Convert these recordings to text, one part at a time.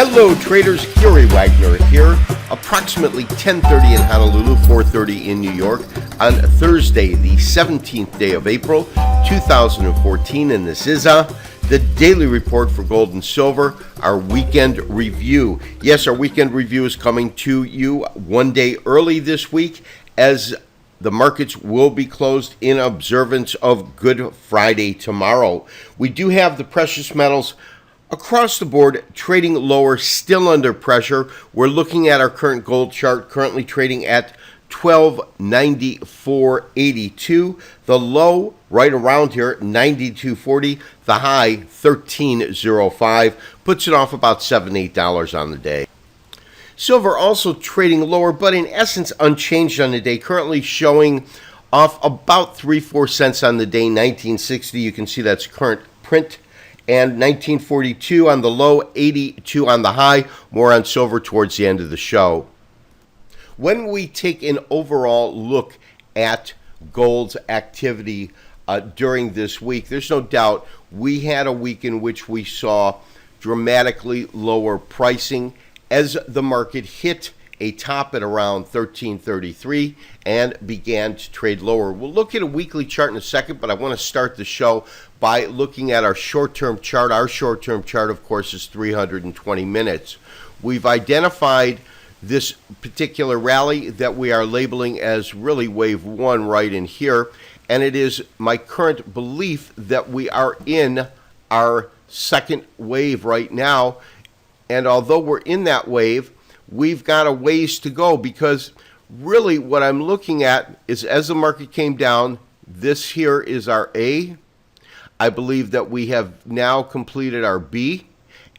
Hello traders, Gary Wagner here, approximately 10:30 in Honolulu, 4:30 in New York on Thursday, the 17th day of April, 2014, and this is the daily report for gold and silver, our weekend review. Yes, our weekend review is coming to you one day early this week as the markets will be closed in observance of Good Friday tomorrow. We do have the precious metals across the board trading lower, still under pressure. We're looking at our current gold chart, currently trading at 1294.82. The low right around here, 92.40. The high, 13.05. Puts it off about $7-8 on the day. Silver also trading lower, but in essence unchanged on the day, currently showing off about 3-4 cents on the day, 1960. You can see that's current print. And 1942 on the low, 82 on the high. More on silver towards the end of the show. When we take an overall look at gold's activity during this week, there's no doubt we had a week in which we saw dramatically lower pricing as the market hit a top at around 1333 and began to trade lower. We'll look at a weekly chart in a second, but I want to start the show by looking at our short-term chart. Our short-term chart, of course, is 320 minutes. We've identified this particular rally that we are labeling as really wave one right in here, and it is my current belief that we are in our second wave right now. And although we're in that wave, we've got a ways to go, because really what I'm looking at is as the market came down, this here is our A. I believe that we have now completed our B,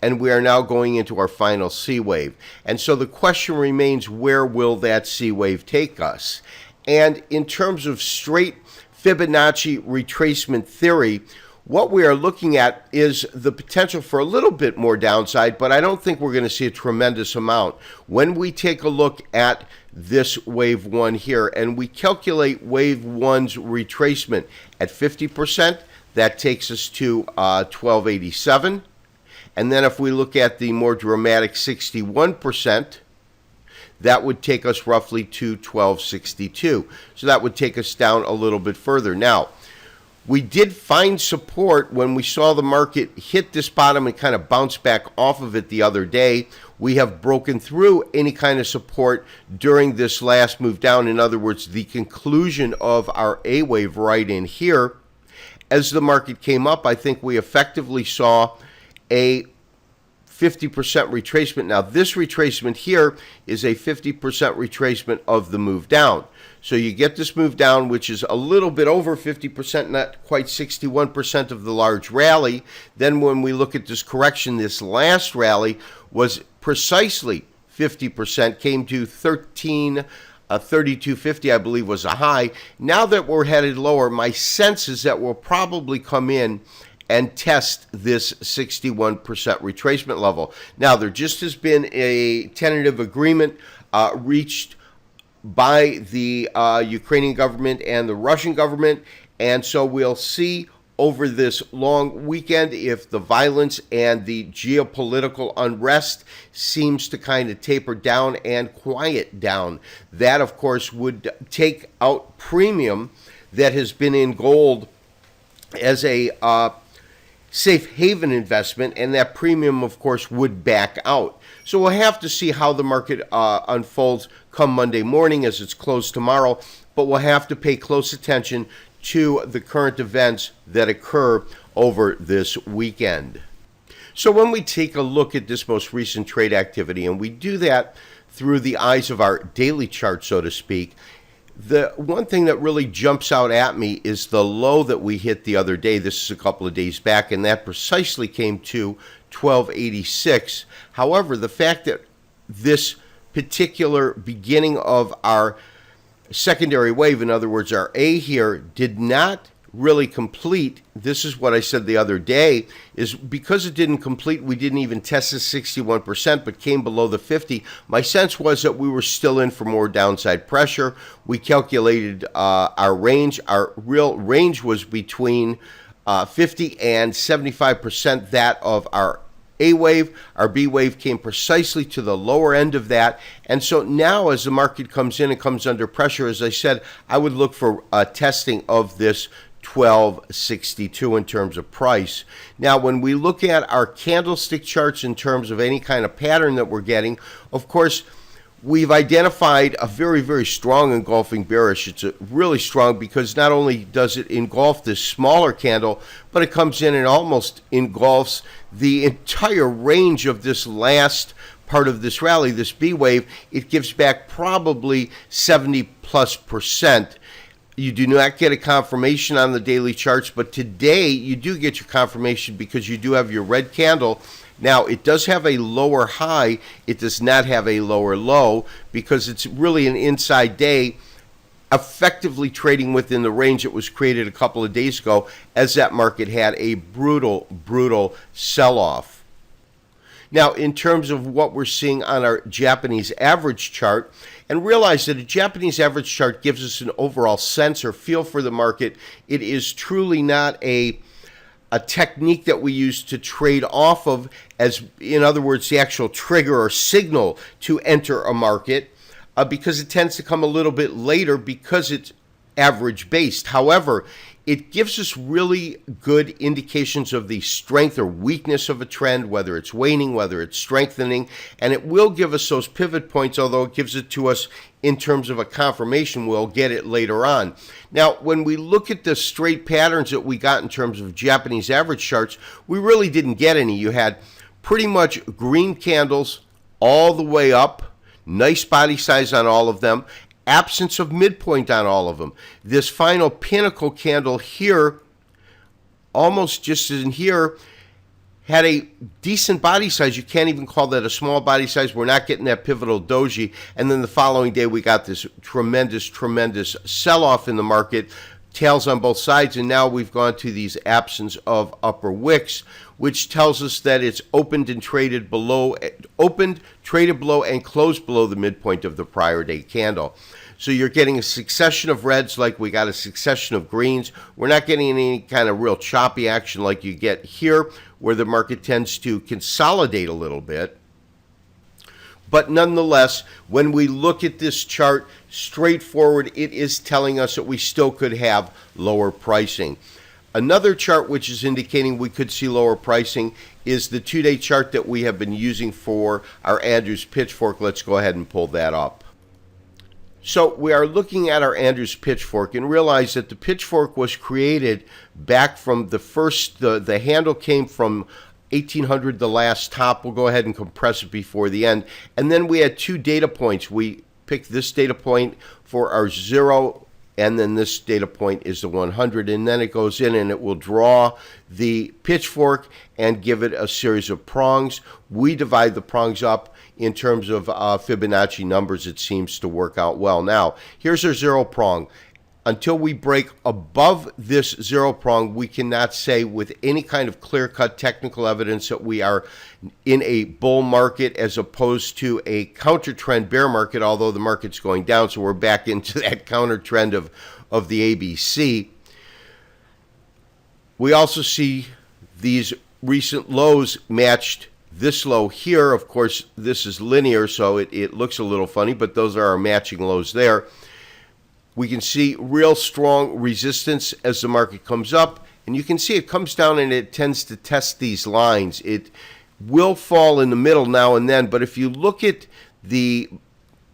and we are now going into our final C wave. And so the question remains, where will that C wave take us? And in terms of straight Fibonacci retracement theory, what we are looking at is the potential for a little bit more downside, but I don't think we're going to see a tremendous amount. When we take a look at this wave one here and we calculate wave one's retracement at 50%, that takes us to 1287. And then if we look at the more dramatic 61%, that would take us roughly to 1262. So that would take us down a little bit further. Now, we did find support when we saw the market hit this bottom and kind of bounce back off of it the other day. We have broken through any kind of support during this last move down. In other words, the conclusion of our A wave right in here. As the market came up, I think we effectively saw a 50% retracement. Now, this retracement here is a 50% retracement of the move down. So you get this move down, which is a little bit over 50%, not quite 61% of the large rally. Then when we look at this correction, this last rally was precisely 50%, came to 32.50, I believe was a high. Now that we're headed lower, my sense is that we'll probably come in and test this 61% retracement level. Now, there just has been a tentative agreement reached by the Ukrainian government and the Russian government, and so we'll see over this long weekend if the violence and the geopolitical unrest seems to kind of taper down and quiet down. That, of course, would take out premium that has been in gold as a safe haven investment, and that premium, of course, would back out. So we'll have to see how the market unfolds come Monday morning as it's closed tomorrow, but we'll have to pay close attention to the current events that occur over this weekend. So when we take a look at this most recent trade activity, and we do that through the eyes of our daily chart, so to speak, the one thing that really jumps out at me is the low that we hit the other day. This is a couple of days back, and that precisely came to 1286. However, the fact that this particular beginning of our secondary wave, in other words, our A here, did not really complete, this is what I said the other day, is because it didn't complete, we didn't even test the 61%, but came below the 50. My sense was that we were still in for more downside pressure. We calculated our range. Our real range was between 50 and 75% that of our A wave. Our B wave came precisely to the lower end of that. And so now as the market comes in and comes under pressure, as I said, I would look for testing of this 1262 in terms of price. Now, when we look at our candlestick charts in terms of any kind of pattern that we're getting, of course, we've identified a very, very strong engulfing bearish. It's really strong because not only does it engulf this smaller candle, but it comes in and almost engulfs the entire range of this last part of this rally, this B wave. It gives back probably 70+%. You do not get a confirmation on the daily charts, but today you do get your confirmation because you do have your red candle. Now, it does have a lower high. It does not have a lower low because it's really an inside day, effectively trading within the range that was created a couple of days ago as that market had a brutal, brutal sell-off. Now, in terms of what we're seeing on our Japanese average chart, and realize that a Japanese average chart gives us an overall sense or feel for the market. It is truly not a technique that we use to trade off of, as in other words, the actual trigger or signal to enter a market, because it tends to come a little bit later because it's average based. However, it gives us really good indications of the strength or weakness of a trend, whether it's waning, whether it's strengthening, and it will give us those pivot points, although it gives it to us in terms of a confirmation. We'll get it later on. Now, when we look at the straight patterns that we got in terms of Japanese average charts, we really didn't get any. You had pretty much green candles all the way up, nice body size on all of them, absence of midpoint on all of them. This final pinnacle candle here, almost just in here, had a decent body size. You can't even call that a small body size. We're not getting that pivotal doji. And then the following day, we got this tremendous, tremendous sell-off in the market, tails on both sides, and now we've gone to these absence of upper wicks, which tells us that it's opened, traded below, and closed below the midpoint of the prior day candle. So you're getting a succession of reds like we got a succession of greens. We're not getting any kind of real choppy action like you get here, where the market tends to consolidate a little bit. But nonetheless, when we look at this chart straightforward, it is telling us that we still could have lower pricing. Another chart which is indicating we could see lower pricing is the 2-day chart that we have been using for our Andrews Pitchfork. Let's go ahead and pull that up. So we are looking at our Andrews Pitchfork and realize that the Pitchfork was created back from the handle came from 1800, the last top. We'll go ahead and compress it before the end. And then we had 2 data points. We picked this data point for our 0, and then this data point is the 100. And then it goes in and it will draw the pitchfork and give it a series of prongs. We divide the prongs up in terms of Fibonacci numbers. It seems to work out well. Now, here's our 0 prong. Until we break above this 0 prong, we cannot say with any kind of clear-cut technical evidence that we are in a bull market as opposed to a counter-trend bear market, although the market's going down, so we're back into that counter-trend of the ABC. We also see these recent lows matched this low here. Of course, this is linear, so it looks a little funny, but those are our matching lows there. We can see real strong resistance as the market comes up, and you can see it comes down and it tends to test these lines. It will fall in the middle now and then, but if you look at the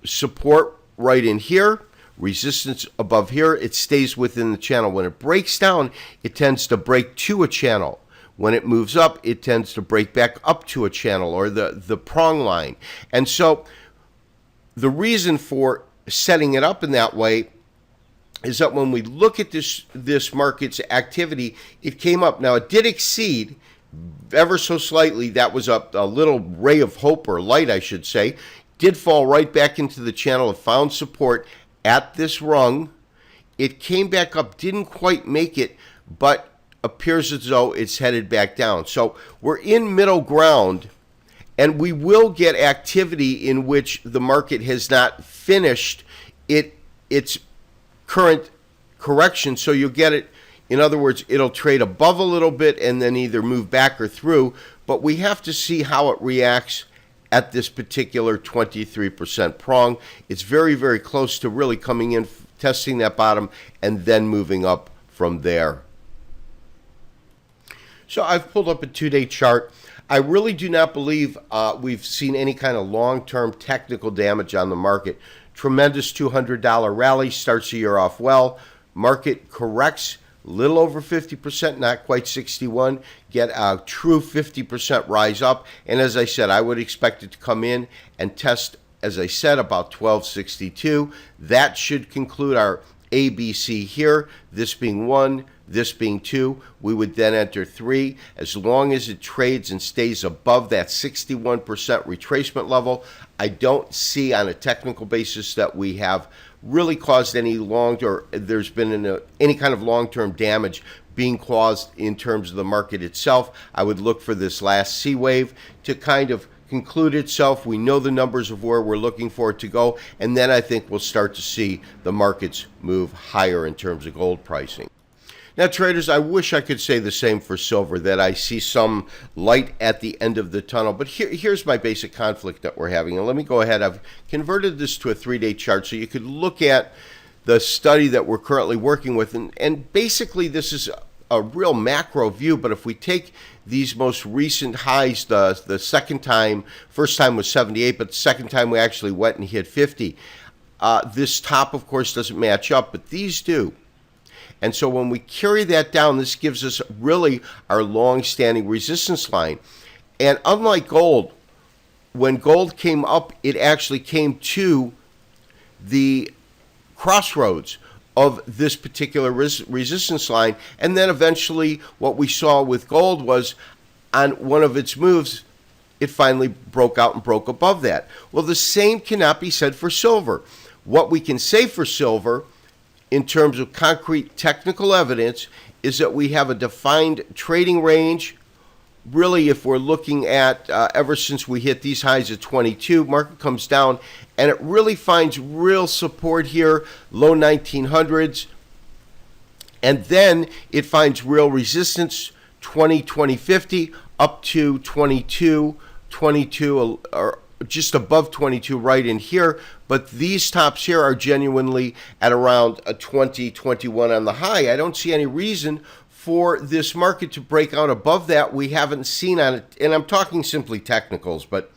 support right in here, resistance above here, it stays within the channel. When it breaks down, it tends to break to a channel. When it moves up, it tends to break back up to a channel or the prong line. And so the reason for setting it up in that way is that when we look at this market's activity, it came up. Now, it did exceed ever so slightly. That was a little ray of hope, or light, I should say. Did fall right back into the channel. It found support at this rung. It came back up, didn't quite make it, but appears as though it's headed back down. So we're in middle ground, and we will get activity in which the market has not finished its current correction. So you'll get it In other words, it'll trade above a little bit and then either move back or through, but we have to see how it reacts at this particular 23% prong. It's very, very close to really coming in, testing that bottom, and then moving up from there. So I've pulled up a 2-day chart. I really do not believe we've seen any kind of long-term technical damage on the market. Tremendous $200 rally, starts the year off well. Market corrects little over 50%, not quite 61, get a true 50% rise up. And as I said, I would expect it to come in and test, as I said, about 1262. That should conclude our ABC here, this being 1, this being 2. We would then enter 3. As long as it trades and stays above that 61% retracement level, I don't see on a technical basis that we have really caused any there's been any kind of long-term damage being caused in terms of the market itself. I would look for this last C wave to kind of conclude itself. We know the numbers of where we're looking for it to go, and then I think we'll start to see the markets move higher in terms of gold pricing. Now, traders, I wish I could say the same for silver, that I see some light at the end of the tunnel. But here's my basic conflict that we're having. And let me go ahead. I've converted this to a 3-day chart so you could look at the study that we're currently working with. And basically, this is a real macro view. But if we take these most recent highs, the second time, first time was 78, but the second time we actually went and hit 50. This top, of course, doesn't match up, but these do. And so when we carry that down, this gives us really our long-standing resistance line. And unlike gold, when gold came up, it actually came to the crossroads of this particular resistance line. And then eventually what we saw with gold was on one of its moves, it finally broke out and broke above that. Well, the same cannot be said for silver. What we can say for silver in terms of concrete technical evidence is that we have a defined trading range. Really, if we're looking at ever since we hit these highs at 22, market comes down and it really finds real support here, low 1900s, and then it finds real resistance 20-50 up to 22 or just above 22 right in here. But these tops here are genuinely at around a 20-21 on the high. I don't see any reason for this market to break out above that. We haven't seen on it, and I'm talking simply technicals, but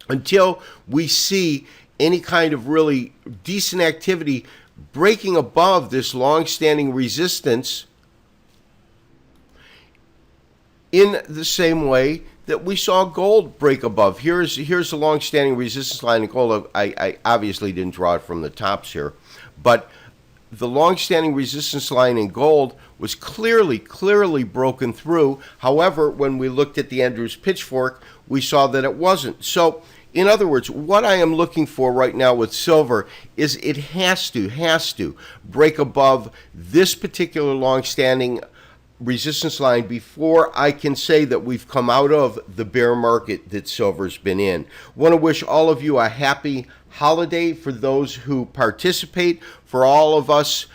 until we see any kind of really decent activity breaking above this long-standing resistance in the same way that we saw gold break above. Here's the long-standing resistance line in gold. I obviously didn't draw it from the tops here, but the long-standing resistance line in gold was clearly broken through. However, when we looked at the Andrews pitchfork, we saw that it wasn't. So, in other words, what I am looking for right now with silver is it has to break above this particular long-standing resistance line before I can say that we've come out of the bear market that silver's been in. Want to wish all of you a happy holiday for those who participate. For all of us,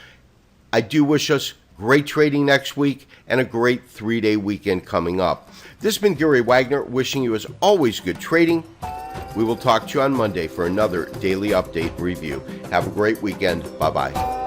I do wish us great trading next week and a great 3-day weekend coming up. This has been Gary Wagner wishing you as always good trading. We will talk to you on Monday for another daily update review. Have a great weekend. Bye-bye.